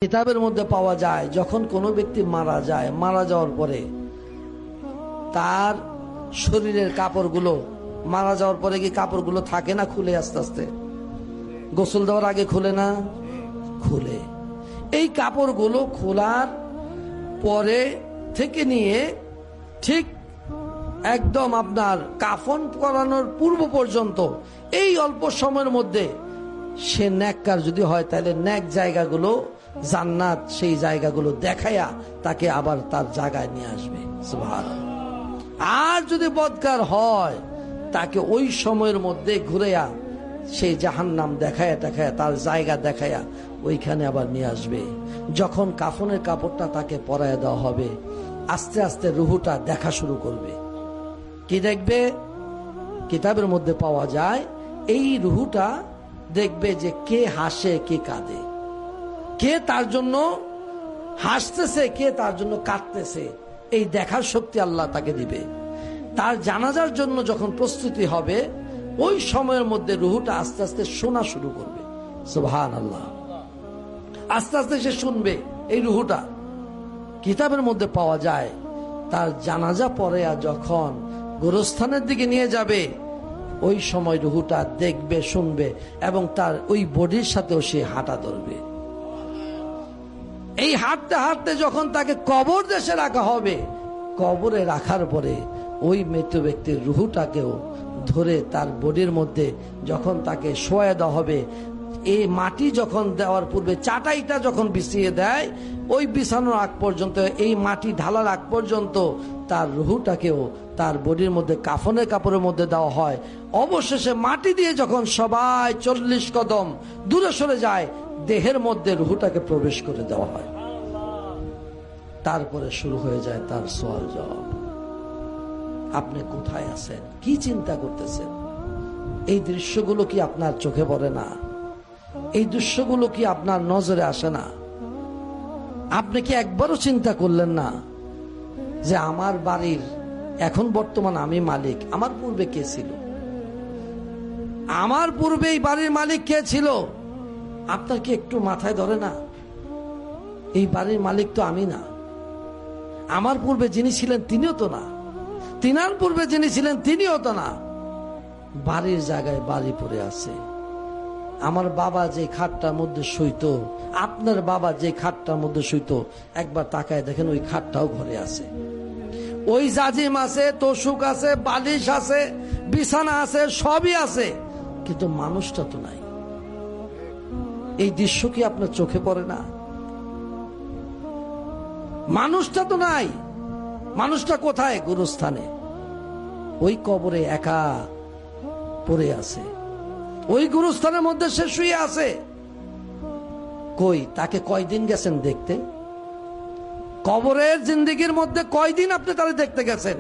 কিতাবের মধ্যে পাওয়া যায় যখন কোনো ব্যক্তি মারা যায়, মারা যাওয়ার পরে তার শরীরের কাপড়গুলো, মারা যাওয়ার পরে কি কাপড়গুলো থাকে না খুলে আস্তে আস্তে? গোসল দেওয়ার আগে খুলে না? খুলে। এই কাপড়গুলো খোলার পরে থেকে নিয়ে ঠিক একদম আপনার কাফন করানোর পূর্ব পর্যন্ত এই অল্প সময়ের মধ্যে সে নেককার যদি হয় তাহলে নেক জায়গাগুলো জান্নাত সেই জায়গাগুলো দেখায়া তাকে আবার তার জায়গায় নিয়ে আসবে। সুবহানাল্লাহ। আর যদি বদকার হয় তাকে ওই সময়ের মধ্যে ঘুরেয়া সেই জাহান্নাম দেখায়া দেখায়া তার জায়গা দেখায়া ওইখানে আবার নিয়ে আসবে। যখন কাফনের কাপড়টা তাকে পরায় দেওয়া হবে, আস্তে আস্তে রুহুটা দেখা শুরু করবে। কি দেখবে? কিতাবের মধ্যে পাওয়া যায় এই রুহুটা দেখবে যে কে হাসে কে কাঁদে, কে তার জন্য হাসতেছে কে তার জন্য কাঁদতেছে, এই দেখার শক্তি আল্লাহ তাকে দিবে। তার জানাজার জন্য যখন প্রস্তুতি হবে ওই সময়ের মধ্যে রুহুটা আস্তে আস্তে শোনা শুরু করবে। সুবহানাল্লাহ। আস্তে আস্তে সে শুনবে এই রুহুটা। কিতাবের মধ্যে পাওয়া যায় তার জানাজা পরে যখন গোরস্থানের দিকে নিয়ে যাবে ওই সময় রুহুটা দেখবে, শুনবে এবং তার ওই বডির সাথেও সে হাঁটা ধরবে। এই হাঁটতে হাঁটতে যখন তাকে কবর দেশে রাখা হবে, কবরে রাখার পরে ওই মৃত ব্যক্তির রুহুটাকেও ধরে তার বডির মধ্যে যখন তাকে শোয়া দেওয়া হবে, এই মাটি যখন দেওয়ার পূর্বে চাটাইটা যখন বিছিয়ে দেয়, ওই বিছানোর আগ পর্যন্ত, এই মাটি ঢালার আগ পর্যন্ত তার রুহুটাকেও তার বডির মধ্যে কাফনের কাপড়ের মধ্যে দেওয়া হয়। অবশেষে মাটি দিয়ে যখন সবাই 40 কদম দূরে সরে যায়, দেহের মধ্যে রুহুটাকে প্রবেশ করে দেওয়া হয়। তারপরে শুরু হয়ে যায় তার সওয়াল জবাব। আপনি কোথায় আছেন? কি চিন্তা করতেছেন? এই দৃশ্যগুলো কি আপনার চোখে পড়ে না? এই দৃশ্যগুলো কি আপনার নজরে আসে না? আপনি কি একবারও চিন্তা করলেন না যে আমার বাড়ির এখন বর্তমান আমি মালিক, আমার পূর্বে কে ছিল? আমার পূর্বে এই বাড়ির মালিক কে ছিল? আপনার কি একটু মাথায় ধরে না? এই বাড়ির মালিক তো আমি না। আমার পূর্বে যিনি ছিলেন তিনিও তো না, তিনার পূর্বে যিনি ছিলেন তিনিও তো না। বাড়ির জায়গায় বাড়ি পড়ে আছে। আমার বাবা যে খাটটার মধ্যে শুইতো, আপনার বাবা যে খাটটার মধ্যে শুইতো, একবার তাকায় দেখেন ওই খাটটাও ঘরে আছে। ওই জাজিম আছে, তোষক আছে, বালিশ আছে, বিছানা আছে, সবই আছে, কিন্তু মানুষটা তো নাই। এই দৃশ্য কি আপনার চোখে পড়ে না? মানুষটা তো নাই। মানুষটা কোথায়? গুরুস্থানে, ওই কবরে একা পড়ে আছে। ওই গুরুস্থানের মধ্যে সে শুয়ে আছে। কই তাকে কয়দিন গেছেন দেখতে? কবরের জিন্দেগির মধ্যে কয়দিন আপনি তারা দেখতে গেছেন?